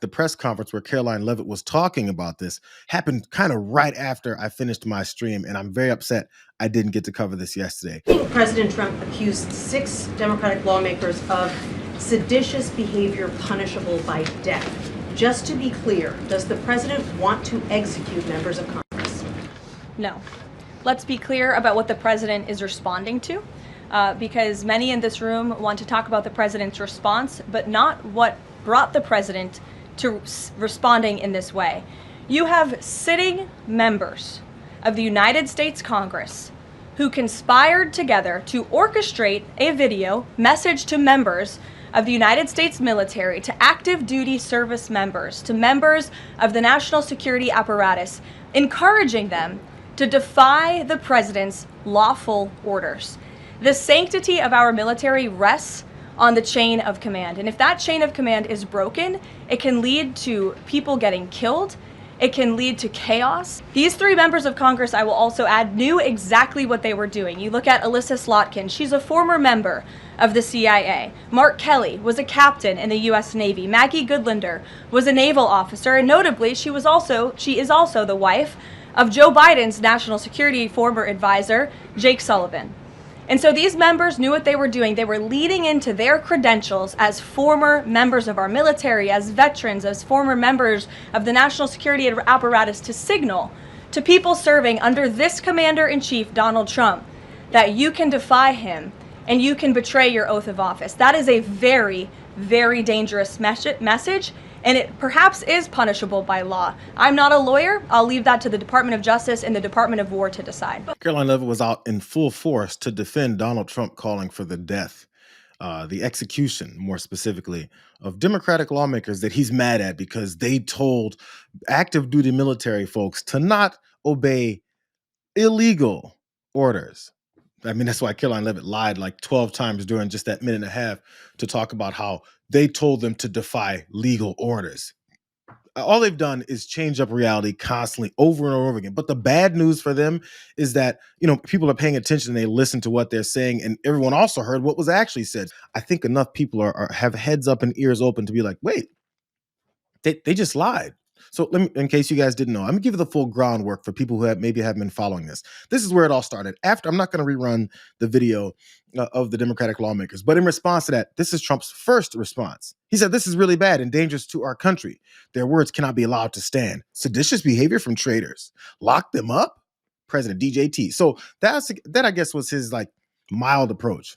the press conference where Karoline Leavitt was talking about this happened kind of right after I finished my stream, and I'm very upset I didn't get to cover this yesterday. President Trump accused 6 Democratic lawmakers of seditious behavior punishable by death. Just to be clear, does the president want to execute members of Congress? No. Let's be clear about what the president is responding to, because many in this room want to talk about the president's response, but not what brought the president to responding in this way. You have sitting members of the United States Congress who conspired together to orchestrate a video message to members of the United States military, to active duty service members, to members of the national security apparatus, encouraging them to defy the president's lawful orders. The sanctity of our military rests on the chain of command. And if that chain of command is broken, it can lead to people getting killed. It can lead to chaos. These 3 members of Congress, I will also add, knew exactly what they were doing. You look at Alyssa Slotkin. She's a former member of the CIA. Mark Kelly was a captain in the U.S. Navy. Maggie Goodlander was a naval officer. And notably, she is also the wife of Joe Biden's national security former advisor, Jake Sullivan. And so these members knew what they were doing. They were leading into their credentials as former members of our military, as veterans, as former members of the national security apparatus to signal to people serving under this commander-in-chief, Donald Trump, that you can defy him and you can betray your oath of office. That is a very, very dangerous message, and it perhaps is punishable by law. I'm not a lawyer. I'll leave that to the Department of Justice and the Department of War to decide. Karoline Leavitt was out in full force to defend Donald Trump calling for the death, the execution, more specifically, of Democratic lawmakers that he's mad at because they told active duty military folks to not obey illegal orders. I mean, that's why Karoline Leavitt lied like 12 times during just that minute and a half to talk about how they told them to defy legal orders. All they've done is change up reality constantly over and over again. But the bad news for them is that, people are paying attention and they listen to what they're saying, and everyone also heard what was actually said. I think enough people have heads up and ears open to be like, wait, they just lied. So let me, in case you guys didn't know, I'm gonna give you the full groundwork for people who maybe haven't been following this. This is where it all started. I'm not going to rerun the video of the Democratic lawmakers, but in response to that, this is Trump's first response. He said, "This is really bad and dangerous to our country. Their words cannot be allowed to stand. Seditious behavior from traitors. Lock them up." President DJT. So that I guess was his mild approach.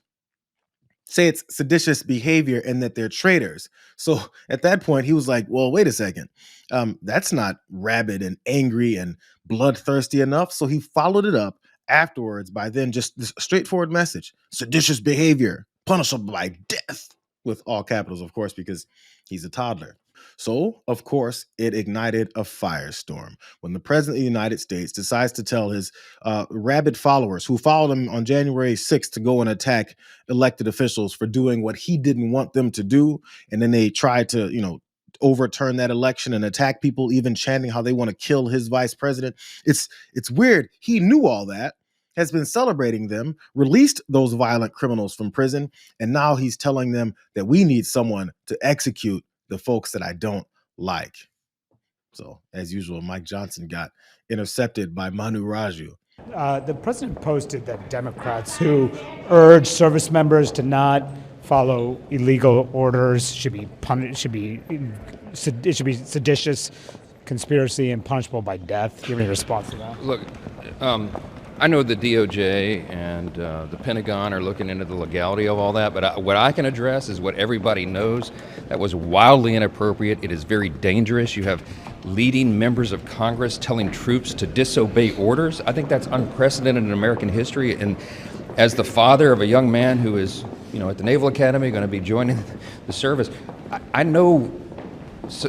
Say it's seditious behavior and that they're traitors. So at that point, he was like, well, wait a second. That's not rabid and angry and bloodthirsty enough. So he followed it up afterwards by then just this straightforward message: seditious behavior, punishable by death, with all capitals, of course, because he's a toddler. So, of course, it ignited a firestorm when the president of the United States decides to tell his rabid followers who followed him on January 6th to go and attack elected officials for doing what he didn't want them to do. And then they tried to, overturn that election and attack people, even chanting how they want to kill his vice president. It's weird. He knew all that, has been celebrating them, released those violent criminals from prison, and now he's telling them that we need someone to execute the folks that I don't like. So, as usual, Mike Johnson got intercepted by Manu Raju. The president posted that Democrats who urge service members to not follow illegal orders should be punished. It should be seditious, conspiracy, and punishable by death. Do you have any response to that? Look, I know the DOJ and the Pentagon are looking into the legality of all that, but what I can address is what everybody knows. That was wildly inappropriate. It is very dangerous. You have leading members of Congress telling troops to disobey orders. I think that's unprecedented in American history. And as the father of a young man who is, at the Naval Academy, going to be joining the service, I know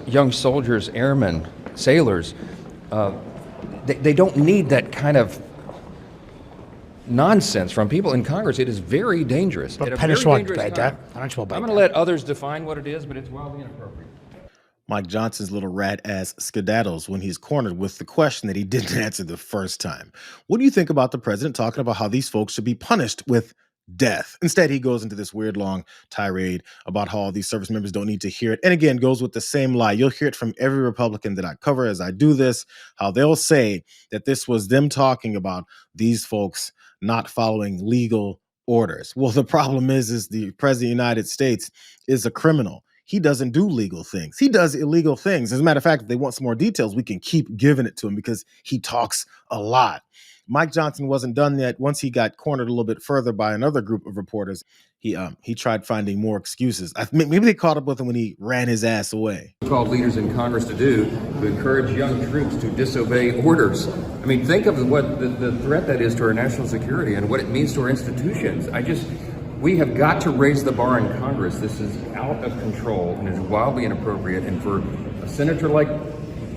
young soldiers, airmen, sailors, they don't need that kind of nonsense from people in Congress. It is very dangerous. But punishable by death. I'm going to let others define what it is, but it's wildly inappropriate. Mike Johnson's little rat-ass skedaddles when he's cornered with the question that he didn't answer the first time. What do you think about the president talking about how these folks should be punished with death. Instead, he goes into this weird long tirade about how all these service members don't need to hear it. And again, goes with the same lie. You'll hear it from every Republican that I cover as I do this, how they'll say that this was them talking about these folks not following legal orders. Well, the problem is the president of the United States is a criminal. He doesn't do legal things. He does illegal things. As a matter of fact, if they want some more details, we can keep giving it to him because he talks a lot. Mike Johnson wasn't done yet. Once he got cornered a little bit further by another group of reporters, he tried finding more excuses. Maybe they caught up with him when he ran his ass away. Called leaders in Congress to do to encourage young troops to disobey orders. I mean, think of what the threat that is to our national security and what it means to our institutions. We have got to raise the bar in Congress. This is out of control and is wildly inappropriate. And for a senator like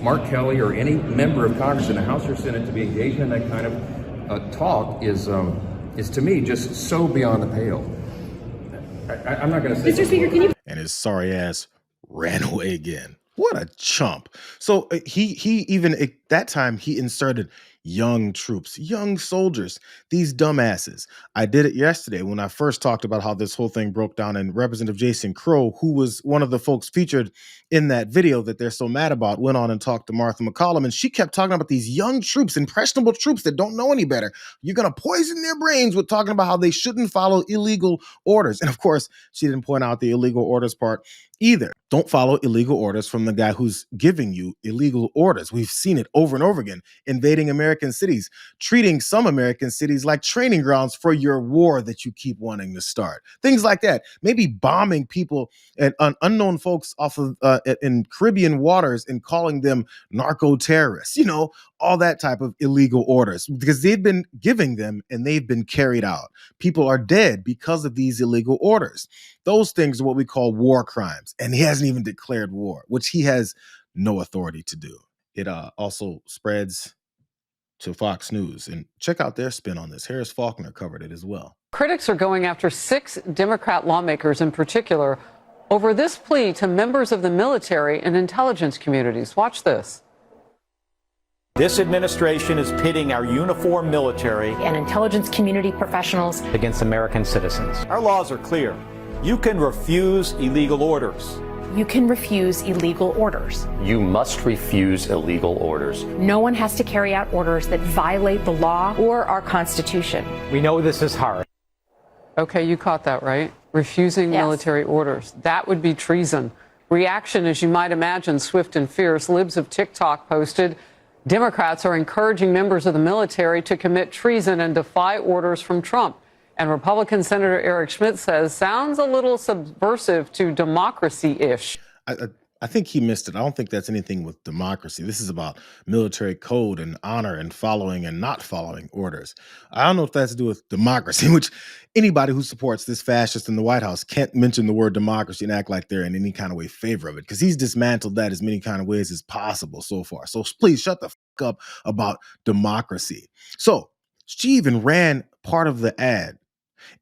Mark Kelly or any member of Congress in the House or Senate to be engaged in that kind of talk is to me just so beyond the pale. I'm not going to say. Mr. Speaker, can you? And his sorry ass ran away again. What a chump. So he even at that time he inserted young troops, young soldiers, these dumbasses. I did it yesterday when I first talked about how this whole thing broke down, and Representative Jason Crow, who was one of the folks featured in that video that they're so mad about, went on and talked to Martha McCollum, and she kept talking about these young troops, impressionable troops that don't know any better. You're going to poison their brains with talking about how they shouldn't follow illegal orders. And of course, she didn't point out the illegal orders part either. Don't follow illegal orders from the guy who's giving you illegal orders. We've seen it over and over again, invading American cities, treating some American cities like training grounds for your war that you keep wanting to start. Things like that. Maybe bombing people and unknown folks off of in Caribbean waters and calling them narco terrorists, all that type of illegal orders, because they've been giving them and they've been carried out. People are dead because of these illegal orders. Those things are what we call war crimes. And he hasn't even declared war, which he has no authority to do. It also spreads to Fox News. And check out their spin on this. Harris Faulkner covered it as well. Critics are going after 6 Democrat lawmakers in particular over this plea to members of the military and intelligence communities. Watch this. This administration is pitting our uniformed military and intelligence community professionals against American citizens. Our laws are clear. You can refuse illegal orders. You can refuse illegal orders. You must refuse illegal orders. No one has to carry out orders that violate the law or our Constitution. We know this is hard. Okay, you caught that, right? Refusing military orders. That would be treason. Reaction, as you might imagine, swift and fierce. Libs of TikTok posted, Democrats are encouraging members of the military to commit treason and defy orders from Trump. And Republican Senator Eric Schmidt says, sounds a little subversive to democracy-ish. I think he missed it. I don't think that's anything with democracy. This is about military code and honor and following and not following orders. I don't know if that's to do with democracy, which anybody who supports this fascist in the White House can't mention the word democracy and act like they're in any kind of way favor of it, because he's dismantled that as many kind of ways as possible so far. So please shut the fuck up about democracy. So she even ran part of the ad.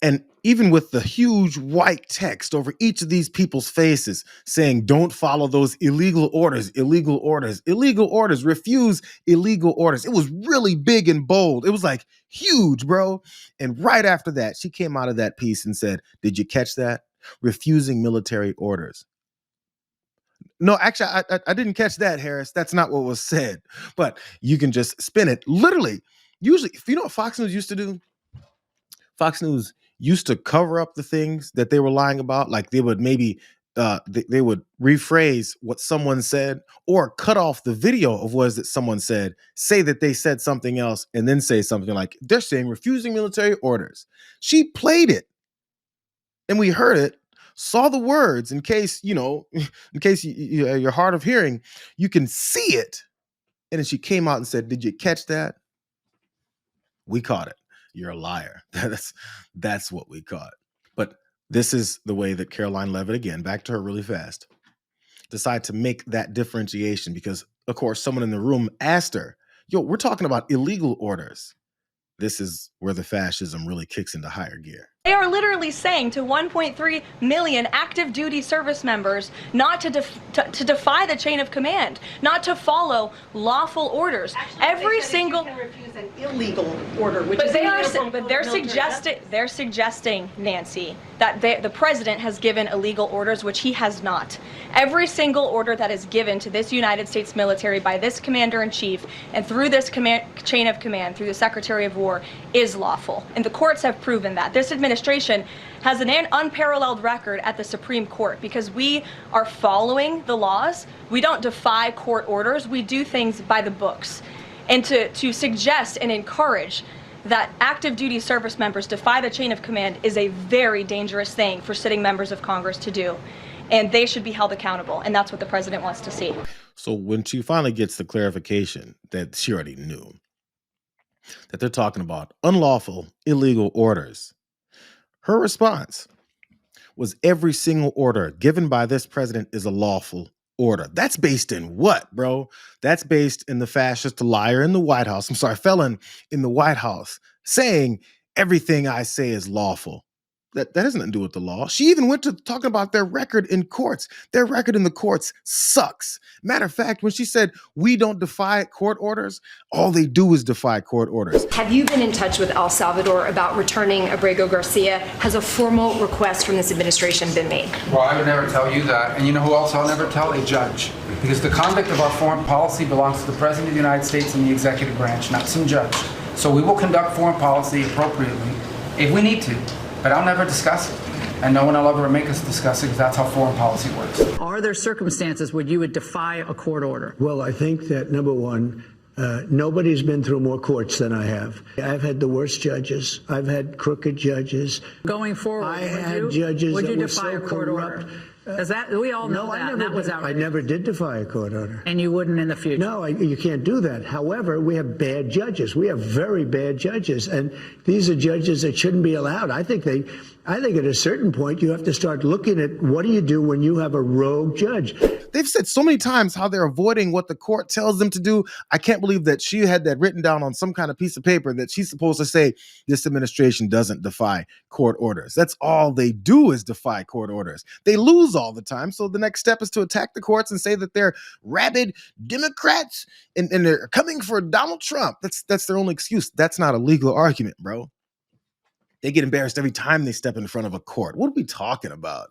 And even with the huge white text over each of these people's faces saying, don't follow those illegal orders, illegal orders, illegal orders, refuse illegal orders. It was really big and bold. It was like huge, bro. And right after that, she came out of that piece and said, did you catch that? Refusing military orders. No, actually, I didn't catch that, Harris. That's not what was said. But you can just spin it. Literally, usually, if you know what Fox News used to do? Fox News used to cover up the things that they were lying about. Like they would maybe they would rephrase what someone said or cut off the video of what that someone said, say that they said something else, and then say something like, they're saying refusing military orders. She played it and we heard it, saw the words in case, in case you're hard of hearing, you can see it. And then she came out and said, did you catch that? We caught it. You're a liar. That's what we caught. But this is the way that Karoline Leavitt, again, back to her really fast, decided to make that differentiation because, of course, someone in the room asked her, we're talking about illegal orders. This is where the fascism really kicks into higher gear. They are literally saying to 1.3 million active duty service members not to defy the chain of command, not to follow lawful orders. Actually, Every they said single you can refuse an illegal order, which but is they're suggesting, Nancy, that the president has given illegal orders, which he has not. Every single order that is given to this United States military by this commander-in-chief and through this chain of command, through the Secretary of War, is lawful. And the courts have proven that. This administration has an unparalleled record at the Supreme Court because we are following the laws. We don't defy court orders. We do things by the books. And to suggest and encourage that active duty service members defy the chain of command is a very dangerous thing for sitting members of Congress to do. And they should be held accountable. And that's what the president wants to see. So when she finally gets the clarification that she already knew, that they're talking about unlawful, illegal orders, her response was every single order given by this president is a lawful order. That's based in what, bro? That's based in the fascist liar in the White House. I'm sorry, felon in the White House saying everything I say is lawful. That has nothing to do with the law. She even went to talking about their record in courts. Their record in the courts sucks. Matter of fact, when she said we don't defy court orders, all they do is defy court orders. Have you been in touch with El Salvador about returning Abrego Garcia? Has a formal request from this administration been made? Well, I would never tell you that. And you know who else I'll never tell? A judge. Because the conduct of our foreign policy belongs to the President of the United States and the executive branch, not some judge. So we will conduct foreign policy appropriately if we need to. But I'll never discuss it. And no one will ever make us discuss it because that's how foreign policy works. Are there circumstances where you would defy a court order? Well, I think that, number one, nobody's been through more courts than I have. I've had the worst judges. I've had crooked judges. Going forward, I had judges that were so corrupt. Because that we all know I never did defy a court order. And you wouldn't in the future? No, you can't do that. However, we have bad judges. We have very bad judges. And these are judges that shouldn't be allowed. I think at a certain point you have to start looking at what do you do when you have a rogue judge. They've said so many times how they're avoiding what the court tells them to do. I can't believe that she had that written down on some kind of piece of paper that she's supposed to say this administration doesn't defy court orders. That's all they do is defy court orders. They lose all the time. So the next step is to attack the courts and say that they're rabid Democrats and they're coming for Donald Trump. That's their only excuse. That's not a legal argument, bro. They get embarrassed every time they step in front of a court. What are we talking about?